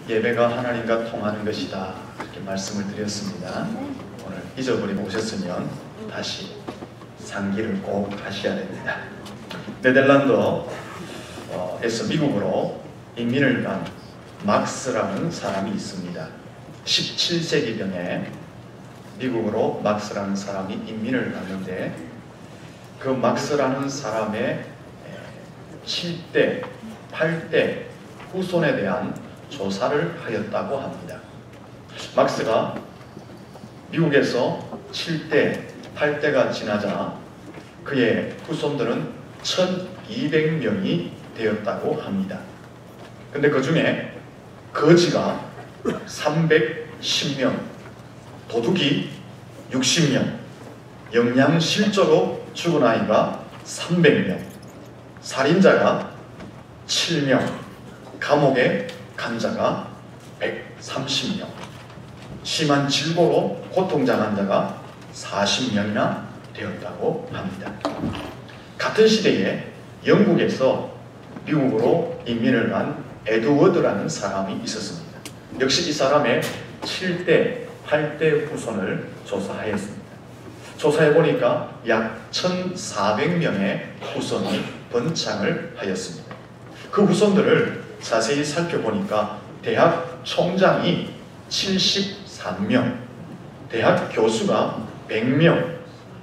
예배가 하나님과 통하는 것이다, 그렇게 말씀을 드렸습니다. 오늘 잊어버리고 오셨으면 다시 상기를 꼭 하셔야 됩니다. 네덜란드에서 미국으로 이민을 간 막스라는 사람이 있습니다. 17세기경에 미국으로 막스라는 사람이 이민을 갔는데, 그 막스라는 사람의 7대, 8대 후손에 대한 조사를 하였다고 합니다. 막스가 미국에서 7대, 8대가 지나자 그의 후손들은 1200명이 되었다고 합니다. 근데 그 중에 거지가 310명, 도둑이 60명, 영양실조로 죽은 아이가 300명, 살인자가 7명, 감옥에 간 자가 130명, 심한 질고로 고통당한 자가 40명이나 되었다고 합니다. 같은 시대에 영국에서 미국으로 이민을 간 에드워드라는 사람이 있었습니다. 역시 이 사람의 7대, 8대 후손을 조사하였습니다. 조사해보니까 약 1400명의 후손이 번창을 하였습니다. 그 후손들을 자세히 살펴보니까 대학 총장이 73명, 대학 교수가 100명,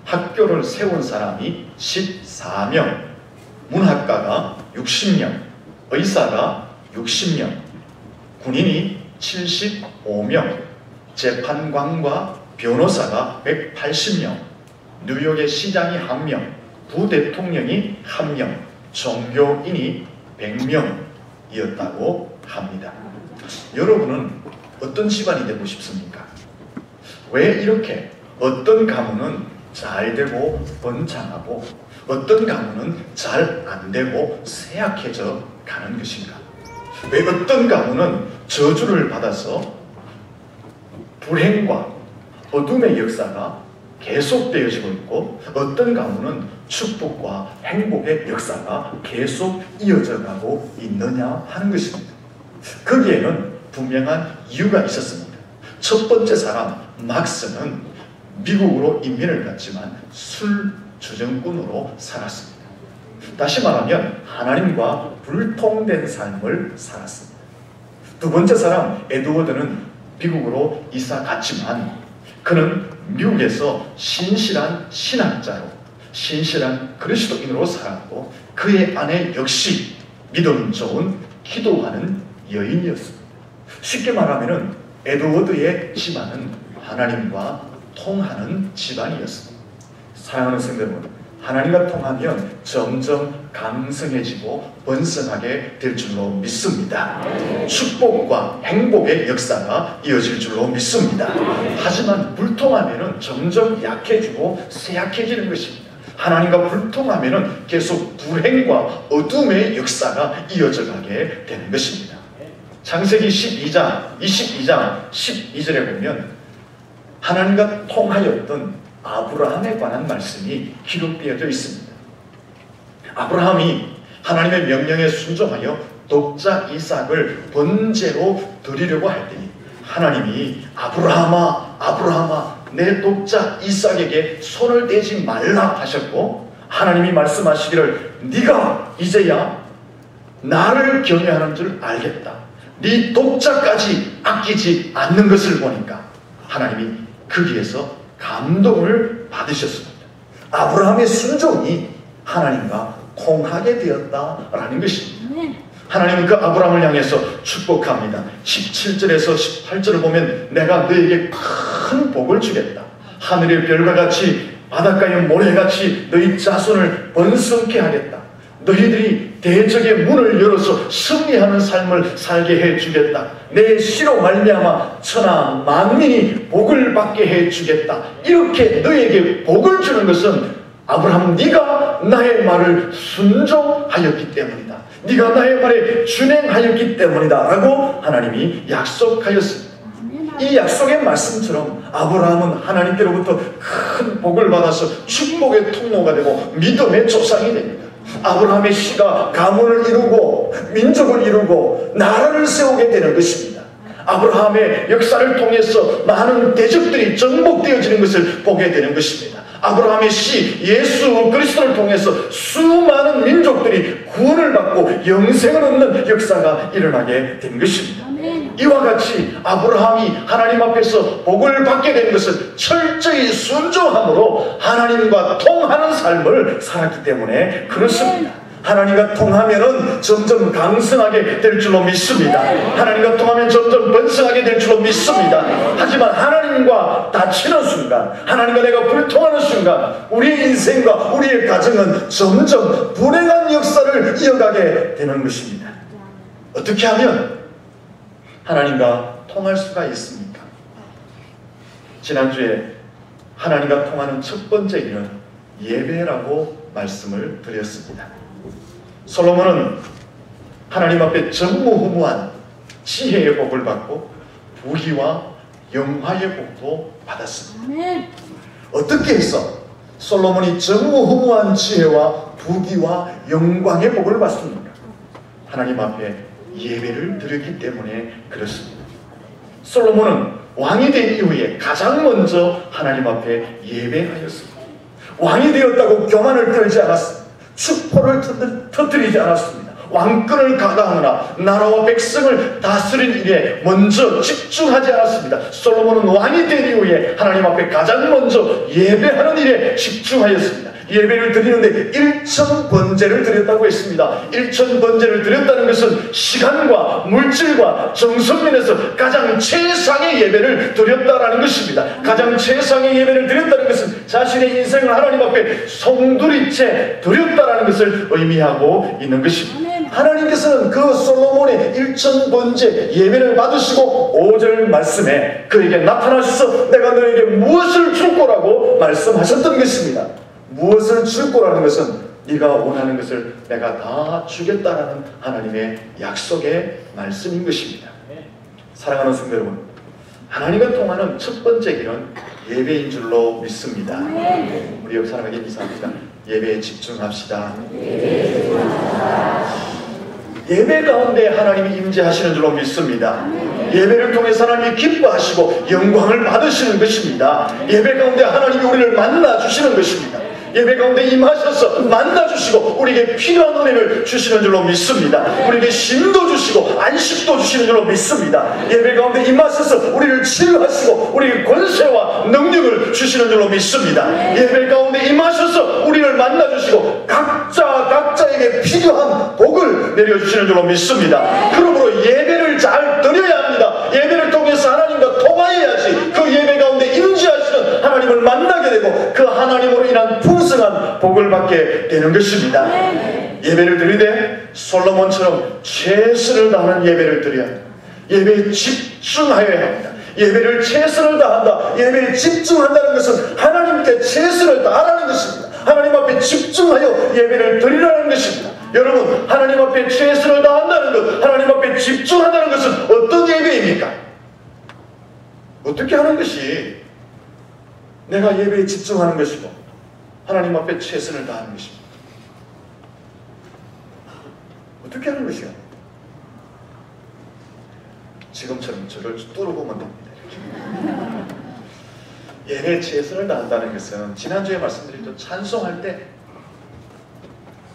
학교를 세운 사람이 14명, 문학가가 60명, 의사가 60명, 군인이 75명, 재판관과 변호사가 180명, 뉴욕의 시장이 1명, 부대통령이 1명, 종교인이 100명이었다고 합니다. 여러분은 어떤 집안이 되고 싶습니까? 왜 이렇게 어떤 가문은 잘 되고 번창하고 어떤 가문은 잘 안 되고 쇠약해져 가는 것인가? 왜 어떤 가문은 저주를 받아서 불행과 어둠의 역사가 계속되어지고 있고, 어떤 가문은 축복과 행복의 역사가 계속 이어져 가고 있느냐 하는 것입니다. 거기에는 분명한 이유가 있었습니다. 첫 번째 사람 막스는 미국으로 이민을 갔지만 술주정꾼으로 살았습니다. 다시 말하면 하나님과 불통된 삶을 살았습니다. 두 번째 사람 에드워드는 미국으로 이사 갔지만 그는 미국에서 신실한 신학자로, 신실한 그리스도인으로 살았고, 그의 아내 역시 믿음 좋은 기도하는 여인이었습니다. 쉽게 말하면 에드워드의 집안은 하나님과 통하는 집안이었습니다. 사랑하는 성도 여러분, 하나님과 통하면 점점 강성해지고 번성하게 될 줄로 믿습니다. 축복과 행복의 역사가 이어질 줄로 믿습니다. 하지만 불통하면 점점 약해지고 쇠약해지는 것입니다. 하나님과 불통하면 계속 불행과 어둠의 역사가 이어져 가게 되는 것입니다. 창세기 12장 12절에 보면 하나님과 통하였던 아브라함에 관한 말씀이 기록되어져 있습니다. 아브라함이 하나님의 명령에 순종하여 독자 이삭을 번제로 드리려고 할 때니 하나님이 아브라함아, 아브라함아, 내 독자 이삭에게 손을 떼지 말라 하셨고, 하나님이 말씀하시기를 네가 이제야 나를 경외하는 줄 알겠다, 네 독자까지 아끼지 않는 것을 보니까 하나님이 거기에서 감동을 받으셨습니다. 아브라함의 순종이 하나님과 통하게 되었다라는 것입니다. 하나님은 그 아브라함을 향해서 축복합니다. 17절에서 18절을 보면 내가 너에게 큰 복을 주겠다. 하늘의 별과 같이 바닷가의 모래같이 너희 자손을 번성케 하겠다. 너희들이 대적의 문을 열어서 승리하는 삶을 살게 해주겠다. 내 씨로 말미암아 천하 만민이 복을 받게 해주겠다. 이렇게 너에게 복을 주는 것은 아브라함, 네가 나의 말을 순종하였기 때문이다. 네가 나의 말에 준행하였기 때문이다 라고 하나님이 약속하였습니다. 이 약속의 말씀처럼 아브라함은 하나님께로부터 큰 복을 받아서 축복의 통로가 되고 믿음의 조상이 됩니다. 아브라함의 씨가 가문을 이루고 민족을 이루고 나라를 세우게 되는 것입니다. 아브라함의 역사를 통해서 많은 대적들이 정복되어지는 것을 보게 되는 것입니다. 아브라함의 씨 예수 그리스도를 통해서 수많은 민족들이 구원을 받고 영생을 얻는 역사가 일어나게 된 것입니다. 이와 같이 아브라함이 하나님 앞에서 복을 받게 된 것은 철저히 순종함으로 하나님과 통하는 삶을 살았기 때문에 그렇습니다. 하나님과 통하면은 점점 강성하게 될 줄로 믿습니다. 하나님과 통하면 점점 번성하게 될 줄로 믿습니다. 하지만 하나님과 다치는 순간, 하나님과 내가 불통하는 순간 우리의 인생과 우리의 가정은 점점 불행한 역사를 이어가게 되는 것입니다. 어떻게 하면 하나님과 통할 수가 있습니까? 지난주에 하나님과 통하는 첫 번째 일은 예배라고 말씀을 드렸습니다. 솔로몬은 하나님 앞에 전무후무한 지혜의 복을 받고 부귀와 영화의 복도 받았습니다. 어떻게 해서 솔로몬이 전무후무한 지혜와 부귀와 영광의 복을 받습니까? 하나님 앞에 예배를 드리기 때문에 그렇습니다. 솔로몬은 왕이 된 이후에 가장 먼저 하나님 앞에 예배하였습니다. 왕이 되었다고 교만을 떨지 않았습니다. 축포를 터뜨리지 않았습니다. 왕권을 가다하느라 나라와 백성을 다스린 일에 먼저 집중하지 않았습니다. 솔로몬은 왕이 된 이후에 하나님 앞에 가장 먼저 예배하는 일에 집중하였습니다. 예배를 드리는데 1000번제를 드렸다고 했습니다. 1000번제를 드렸다는 것은 시간과 물질과 정성면에서 가장 최상의 예배를 드렸다라는 것입니다. 가장 최상의 예배를 드렸다는 것은 자신의 인생을 하나님 앞에 송두리째 드렸다라는 것을 의미하고 있는 것입니다. 하나님께서는 그 솔로몬의 1000번제 예배를 받으시고 5절 말씀에 그에게 나타나셔서 내가 너에게 무엇을 줄 거라고 말씀하셨던 것입니다. 무엇을 줄 거라는 것은 네가 원하는 것을 내가 다 주겠다라는 하나님의 약속의 말씀인 것입니다. 사랑하는 성도 여러분, 하나님과 통하는 첫 번째 길은 예배인 줄로 믿습니다. 우리 옆 사람에게 인사합니다. 예배에 집중합시다. 예배 가운데 하나님이 임재하시는 줄로 믿습니다. 예배를 통해서 하나님이 기뻐하시고 영광을 받으시는 것입니다. 예배 가운데 하나님이 우리를 만나주시는 것입니다. 예배 가운데 임하셔서 만나주시고 우리에게 필요한 은혜를 주시는 줄로 믿습니다. 우리에게 힘도 주시고 안식도 주시는 줄로 믿습니다. 예배 가운데 임하셔서 우리를 치유하시고 우리에게 권세와 능력을 주시는 줄로 믿습니다. 예배 가운데 임하셔서 우리를 만나주시고 각자에게 필요한 복을 내려주시는 줄로 믿습니다. 그러므로 예배를 잘 드려야 합니다. 예배를 통해서 하나님과 통화해야지 그 예배 가운데 임재하시는 하나님을 만나게 되고 그 하나님으로 인한 풍성한 복을 받게 되는 것입니다. 예배를 드리되 솔로몬처럼 최선을 다하는 예배를 드려야 합니다. 예배에 집중하여야 합니다. 예배를 최선을 다한다. 예배에 집중한다는 것은 하나님께 최선을 다하라는 것입니다. 하나님 앞에 집중하여 예배를 드리라는 것입니다. 여러분, 하나님 앞에 최선을 다한다는 것, 하나님 앞에 집중한다는 것은 어떤 예배입니까? 어떻게 하는 것이 내가 예배에 집중하는 것이고 하나님 앞에 최선을 다하는 것입니다. 어떻게 하는 것이야? 지금처럼 저를 뚫어보면 됩니다. 예배에 최선을 다한다는 것은 지난주에 말씀드린 찬송할 때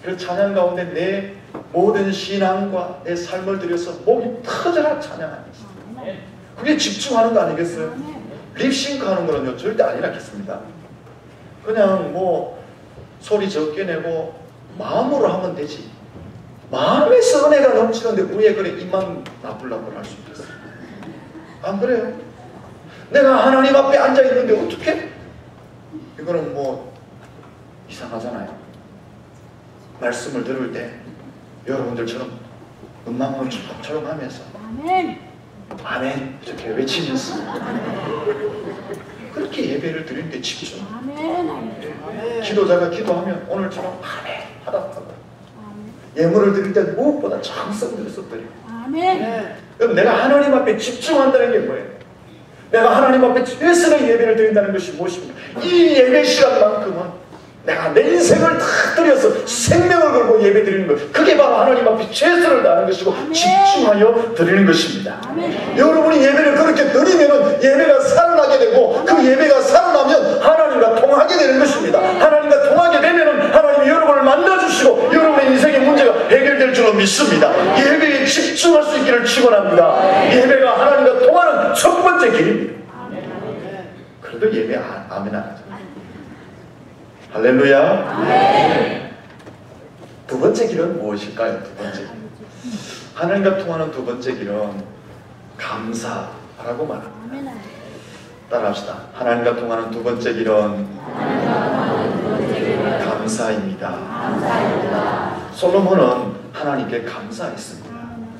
그 찬양 가운데 내 모든 신앙과 내 삶을 들여서 목이 터져라 찬양하는 것입니다. 그게 집중하는 거 아니겠어요? 립싱크 하는 거는요 절대 아니라겠습니다. 그냥 뭐 소리 적게 내고 마음으로 하면 되지. 마음에서 은혜가 넘치는데 왜 그래 입만 나불나불 할 수 있겠어요? 안 그래요? 내가 하나님 앞에 앉아있는데 어떻게? 이거는 뭐 이상하잖아요. 말씀을 들을 때 여러분들처럼 음악을 조용하면서 아멘 아멘 이렇게 외치면서 그렇게 예배를 드리는데 집중. 기도자가 기도하면 오늘처럼 아멘 하다 예물을 드릴 때 무엇보다 정성 들여서 드리고 그럼 내가 하나님 앞에 집중한다는 게 뭐예요? 내가 하나님 앞에 최선의 예배를 드린다는 것이 무엇입니까? 이 예배 시간만큼은 내가 내 인생을 다 드려서 생명을 걸고 예배 드리는 것, 그게 바로 하나님 앞에 최선을 다하는 것이고 집중하여 드리는 것입니다. 여러분이 예배를 그렇게 드리면 예배가 살아나게 되고, 그 예배가 살아나면 하나님과 통하게 되는 것입니다. 하나님과 통하게 되면 하나님이 여러분을 만나주시고 여러분의 인생의 문제가 해결될 줄로 믿습니다. 예배에 집중할 수 있기를 축원합니다. 예배가 하나님과 통하는 첫 번째 길입니다. 그래도 예배 아멘 안 하죠. 할렐루야. 두 번째 길은 무엇일까요? 두 번째 길, 하나님과 통하는 두 번째 길은 감사라고 말합니다. 따라합시다. 하나님과 통하는 두 번째 길은 감사입니다. 솔로몬은 하나님께 감사했습니다.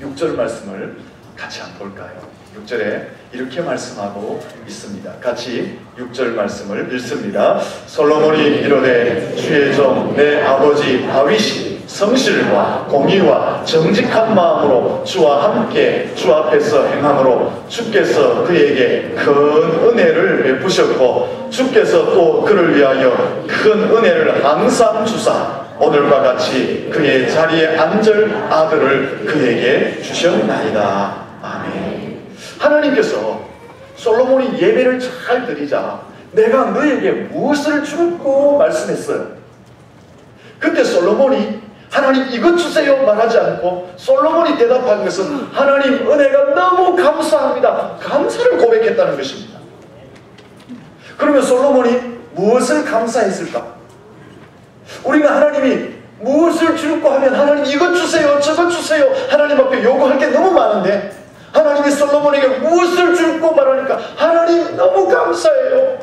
6절 말씀을 같이 한번 볼까요? 6절에 이렇게 말씀하고 있습니다. 같이 6절 말씀을 읽습니다. 솔로몬이 이르되 주의 종 내 아버지 다윗이 성실과 공의와 정직한 마음으로 주와 함께 주 앞에서 행함으로 주께서 그에게 큰 은혜를 베푸셨고 주께서 또 그를 위하여 큰 은혜를 항상 주사 오늘과 같이 그의 자리에 앉을 아들을 그에게 주셨나이다. 아멘. 하나님께서 솔로몬이 예배를 잘 드리자 내가 너에게 무엇을 줄고 말씀했어요. 그때 솔로몬이 하나님 이것 주세요 말하지 않고 솔로몬이 대답한 것은 하나님 은혜가 너무 감사합니다. 감사를 고백했다는 것입니다. 그러면 솔로몬이 무엇을 감사했을까? 우리가 하나님이 무엇을 줄고 하면 하나님 이것 주세요 저것 주세요 하나님 앞에 요구할 게 너무 많은데 하나님이 솔로몬에게 무엇을 줄고 말하니까 하나님 너무 감사해요.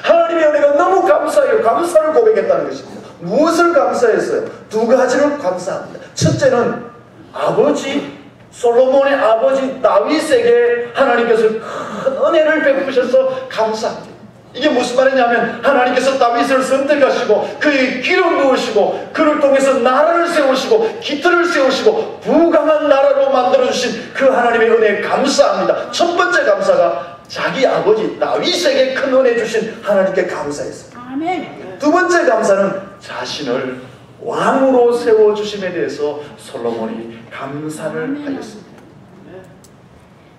하나님의 은혜가 너무 감사해요. 감사를 고백했다는 것입니다. 무엇을 감사했어요? 두 가지를 감사합니다. 첫째는 아버지 솔로몬의 아버지 다윗에게 하나님께서 큰 은혜를 베푸셔서 감사합니다. 이게 무슨 말이냐면 하나님께서 다윗을 선택하시고 그의 기름 부으시고 그를 통해서 나라를 세우시고 기틀을 세우시고 부강한 나라로 만들어주신 그 하나님의 은혜에 감사합니다. 첫 번째 감사가 자기 아버지 다윗에게 큰 은혜 주신 하나님께 감사했어요. 아멘. 두 번째 감사는 자신을 왕으로 세워주심에 대해서 솔로몬이 감사를 하였습니다.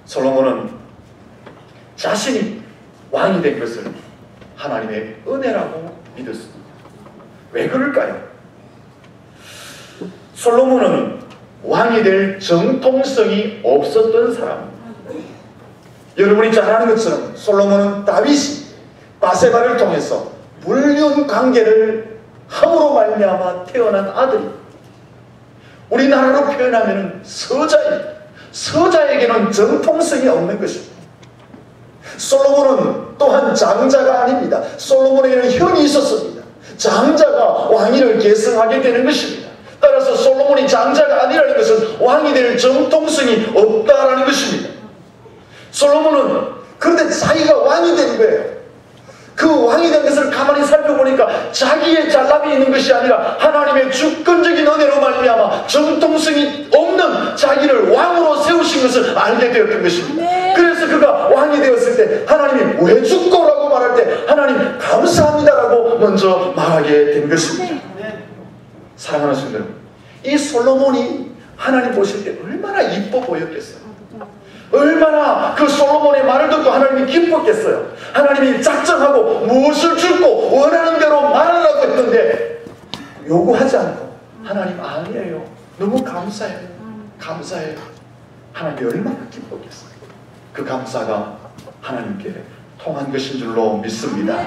솔로몬은 자신이 왕이 된 것을 하나님의 은혜라고 믿었습니다. 왜 그럴까요? 솔로몬은 왕이 될 정통성이 없었던 사람입니다. 여러분이 잘 아는 것처럼 솔로몬은 다윗이 바세바를 통해서 불륜 관계를 함으로 말미암아 태어난 아들입니다. 우리나라로 표현하면 서자입니다. 서자에게는 정통성이 없는 것입니다. 솔로몬은 또한 장자가 아닙니다. 솔로몬에게는 형이 있었습니다. 장자가 왕위를 계승하게 되는 것입니다. 따라서 솔로몬이 장자가 아니라는 것은 왕이 될 정통성이 없다라는 것입니다. 솔로몬은 그런데 자기가 왕이 된 거예요. 그 왕이 된 것을 가만히 살펴보니까 자기의 잘남이 있는 것이 아니라 하나님의 주권적인 은혜로 말미암아 정통성이 없는 자기를 왕으로 세우신 것을 알게 되었던 것입니다. 그래서 그가 왕이 되었을 때 하나님이 왜 죽고라고 말할 때 하나님 감사합니다라고 먼저 말하게 된 것입니다. 사랑하는 성도 여러분, 이 솔로몬이 하나님 보실 때 얼마나 이뻐 보였겠어요. 얼마나 그 솔로몬의 말을 듣고 하나님이 기뻤겠어요. 하나님이 작정하고 무엇을 줄고 원하는 대로 말하라고 했던데 요구하지 않고 하나님 아니에요. 너무 감사해요. 감사해요. 하나님이 얼마나 기뻤겠어요. 그 감사가 하나님께 통한 것인 줄로 믿습니다.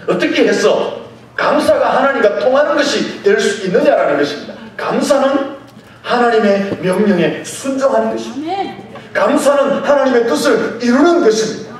어떻게 해서 감사가 하나님과 통하는 것이 될 수 있느냐라는 것입니다. 감사는 하나님의 명령에 순종하는 것입니다. 감사는 하나님의 뜻을 이루는 것입니다.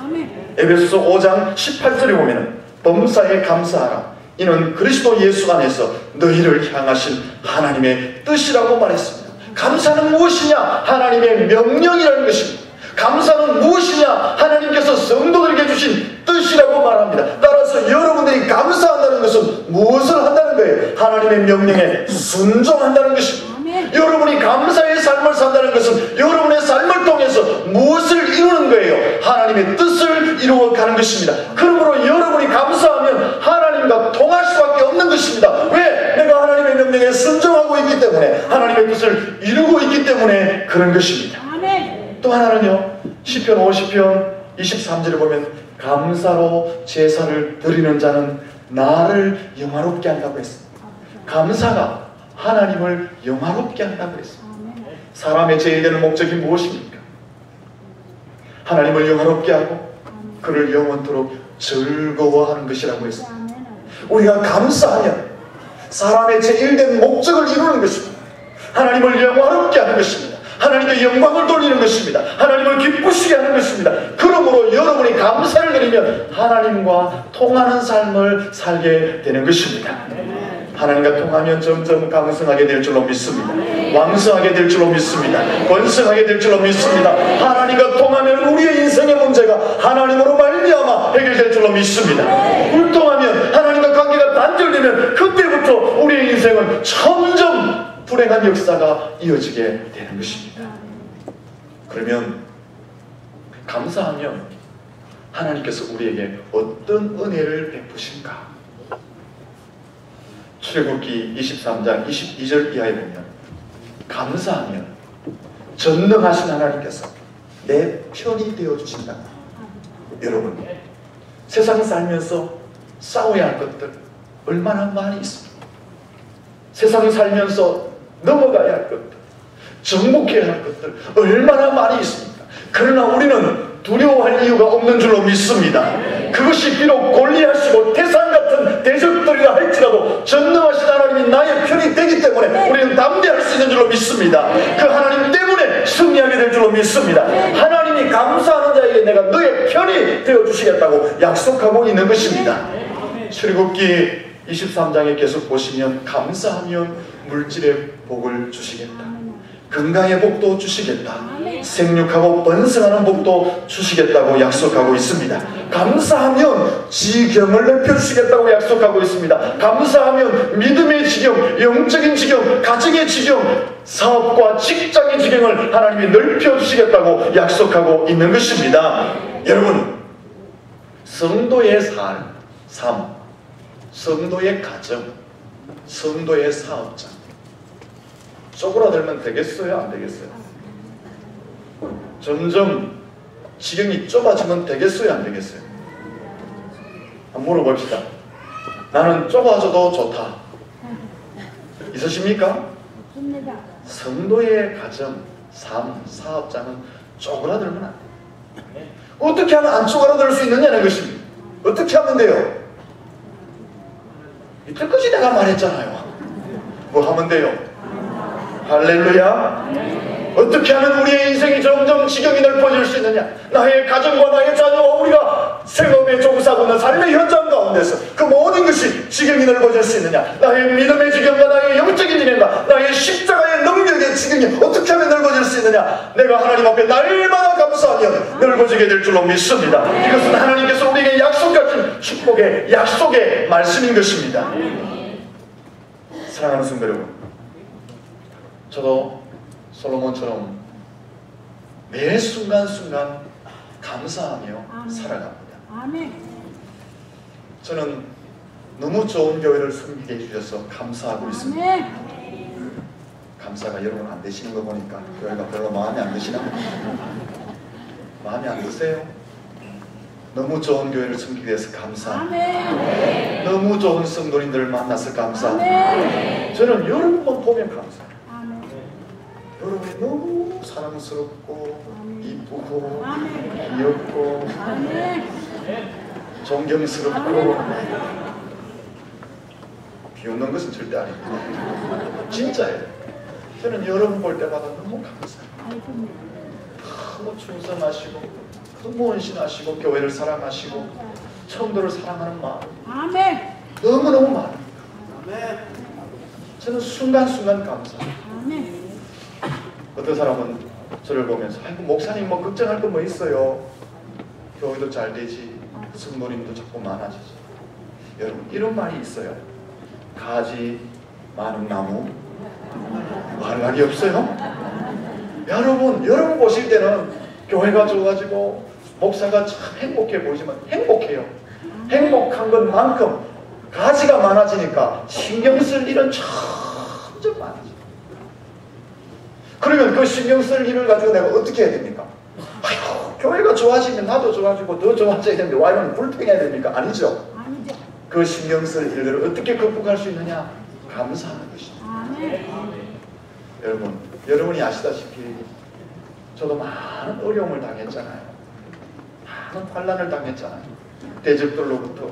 에베소서 5장 18절에 보면 범사에 감사하라. 이는 그리스도 예수 안에서 너희를 향하신 하나님의 뜻이라고 말했습니다. 감사는 무엇이냐? 하나님의 명령이라는 것입니다. 감사는 무엇이냐? 하나님께서 성도들에게 주신 뜻이라고 말합니다. 따라서 여러분들이 감사한다는 것은 무엇을 한다는 거예요? 하나님의 명령에 순종한다는 것입니다. 여러분이 감사의 삶을 산다는 것은 여러분의 삶을 통해서 무엇을 이루는 거예요? 하나님의 뜻을 이루어가는 것입니다. 그러므로 여러분이 감사하면 하나님과 통할 수밖에 없는 그런 것입니다. 또 하나는요, 시편 50편 23절에 보면 감사로 제사를 드리는 자는 나를 영화롭게 한다고 했습니다. 감사가 하나님을 영화롭게 한다고 했습니다. 사람의 제일 되는 목적이 무엇입니까? 하나님을 영화롭게 하고 그를 영원토록 즐거워하는 것이라고 했습니다. 우리가 감사하면 사람의 제일 된 목적을 이루는 것입니다. 하나님을 영화롭게 하는 것입니다. 하나님께 영광을 돌리는 것입니다. 하나님을 기쁘시게 하는 것입니다. 그러므로 여러분이 감사를 드리면 하나님과 통하는 삶을 살게 되는 것입니다. 하나님과 통하면 점점 강성하게 될 줄로 믿습니다. 왕성하게 될 줄로 믿습니다. 번성하게 될 줄로 믿습니다. 하나님과 통하면 우리의 인생의 문제가 하나님으로 말미암아 해결될 줄로 믿습니다. 불통하면 하나님과 관계가 단절되면 그때부터 우리의 인생은 점점 불행한 역사가 이어지게 되는 것입니다. 그러면 감사하면 하나님께서 우리에게 어떤 은혜를 베푸신가? 출애굽기 23장 22절 이하에 보면 감사하면 전능하신 하나님께서 내 편이 되어주신다. 여러분, 세상 살면서 싸워야 할 것들 얼마나 많이 있습니다. 세상 살면서 넘어가야 할 것들, 정복해야 할 것들 얼마나 많이 있습니까? 그러나 우리는 두려워할 이유가 없는 줄로 믿습니다. 그것이 비록 골리앗이고 태산 같은 대적들이라 할지라도 전능하신 하나님이 나의 편이 되기 때문에 우리는 담대할 수 있는 줄로 믿습니다. 그 하나님 때문에 승리하게 될 줄로 믿습니다. 하나님이 감사하는 자에게 내가 너의 편이 되어주시겠다고 약속하고 있는 것입니다. 출애굽기 23장에 계속 보시면 감사하면 물질의 복을 주시겠다, 건강의 복도 주시겠다, 생육하고 번성하는 복도 주시겠다고 약속하고 있습니다. 감사하면 지경을 넓혀주시겠다고 약속하고 있습니다. 감사하면 믿음의 지경, 영적인 지경, 가정의 지경, 사업과 직장의 지경을 하나님이 넓혀주시겠다고 약속하고 있는 것입니다. 여러분, 성도의 삶, 성도의 가정, 성도의 사업장 쪼그라들면 되겠어요? 안 되겠어요? 점점 지경이 좁아지면 되겠어요? 안 되겠어요? 한번 물어봅시다. 나는 좁아져도 좋다. 있으십니까? 성도의 가정, 삶, 사업장은 쪼그라들면 안 돼요. 어떻게 하면 안 쪼그라들 수 있느냐는 것입니다. 어떻게 하면 돼요? 이때까지 내가 말했잖아요. 뭐 하면 돼요? 할렐루야. 어떻게 하면 우리의 인생이 점점 지경이 넓어질 수 있느냐? 나의 가정과 나의 자녀와 우리가 생업에 종사하고 있는 삶의 현장 가운데서 그 모든 것이 지경이 넓어질 수 있느냐? 나의 믿음의 지경과 나의 영적인 지경과 나의 십자가의 능력의 지경이 어떻게 하면 넓어질 수 있느냐? 내가 하나님 앞에 날마다 감사하면 넓어지게 될 줄로 믿습니다. 이것은 하나님께서 우리에게 약속하신 축복의 약속의 말씀인 것입니다. 사랑하는 성도 여러분, 저도 솔로몬처럼 매 순간순간 감사하며 살아갑니다. 저는 너무 좋은 교회를 섬기게 해주셔서 감사하고 있습니다. 감사가 여러분 안 되시는 거 보니까 교회가 별로 마음에 안 드시나? 마음에 안 드세요? 너무 좋은 교회를 섬기게 돼서 감사합니다. 너무 좋은 성도님들을 만나서 감사합니다. 저는 여러분만 보면 감사해요. 여러분이 너무 사랑스럽고 이쁘고 귀엽고 존경스럽고 비웃는 것은 절대 아닙니다. 진짜예요. 저는 여러분 볼 때마다 너무 감사해요. 너무 충성하시고 너무 헌신하시고 교회를 사랑하시고 성도를 사랑하는 마음 너무너무 많습니다. 저는 순간순간 감사해요. 어떤 사람은 저를 보면서 아이고 목사님 뭐 걱정할 거 뭐 있어요. 교회도 잘 되지, 성도님도 자꾸 많아지지. 여러분 이런 말이 있어요. 가지 많은 나무 할 말이 없어요. 여러분 보실 때는 교회가 좋아지고 목사가 참 행복해 보이지만 행복해요. 행복한 것만큼 가지가 많아지니까 신경 쓸 일은 점점 많아져요. 그러면 그 신경 쓸 일을 가지고 내가 어떻게 해야 됩니까? 아이고, 교회가 좋아지면 나도 좋아지고 더 좋아져야 되는데 와 이러면 불평해야 됩니까? 아니죠. 아니죠. 그 신경 쓸 일들을 어떻게 극복할 수 있느냐? 감사하는 것입니다. 아멘. 여러분, 여러분이 아시다시피 저도 많은 어려움을 당했잖아요. 많은 환난을 당했잖아요. 대적들로부터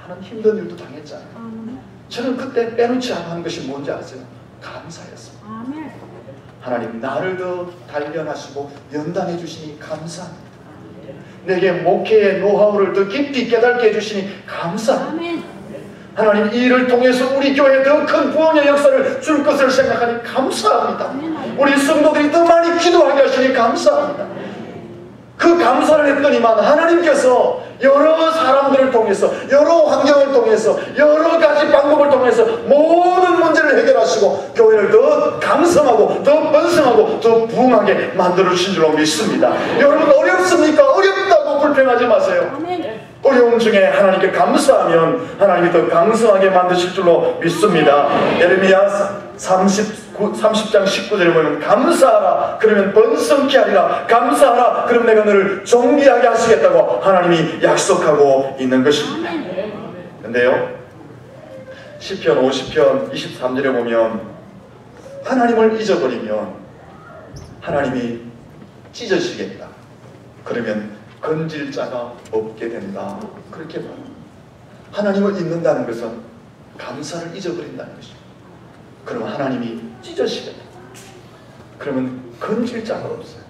많은 힘든 일도 당했잖아요. 아멘. 저는 그때 빼놓지 않고 한 것이 뭔지 아세요? 감사였습니다. 아멘. 하나님 나를 더 단련하시고 연단해 주시니 감사합니다. 내게 목회의 노하우를 더 깊이 깨닫게 해주시니 감사합니다. 아멘. 하나님 이 일을 통해서 우리 교회에 더 큰 구원의 역사를 줄 것을 생각하니 감사합니다. 우리 성도들이 더 많이 기도하게 하시니 감사합니다. 그 감사를 했더니만 하나님께서 여러 사람들을 통해서 여러 환경을 통해서 여러 가지 방법을 통해서 모든 문제를 해결하시고 교회를 더 강성하고 더 번성하고 더 부흥하게 만들어 주신 줄로 믿습니다. 여러분 어렵습니까? 어렵다고 불평하지 마세요. 아멘. 어려움 중에 하나님께 감사하면 하나님이 더 강성하게 만드실 줄로 믿습니다. 예레미야 30장 19절에 보면 감사하라 그러면 번성케 하리라. 감사하라 그러면 내가 너를 존귀하게 하시겠다고 하나님이 약속하고 있는 것입니다. 근데요 시편 50편 23절에 보면 하나님을 잊어버리면 하나님이 찢어지겠다. 그러면 건질 자가 없게 된다. 그렇게 말합니다. 하나님을 잊는다는 것은 감사를 잊어버린다는 것입니다. 그러면 하나님이 찢어지겠다. 그러면 건질 자가 없어요.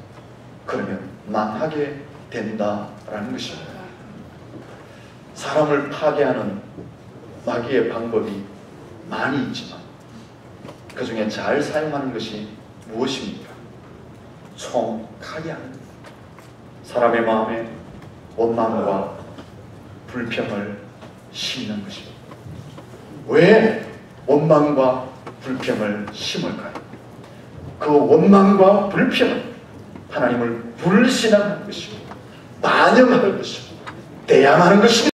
그러면 망하게 된다라는 것입니다. 사람을 파괴하는 마귀의 방법이 많이 있지만 그 중에 잘 사용하는 것이 무엇입니까? 총칼이 아닙니다. 사람의 마음에 원망과 불평을 심는 것입니다. 왜 원망과 불평을 심을까요? 그 원망과 불평은 하나님을 불신하는 것이고 만영하는 것이고 대항하는 것입니다.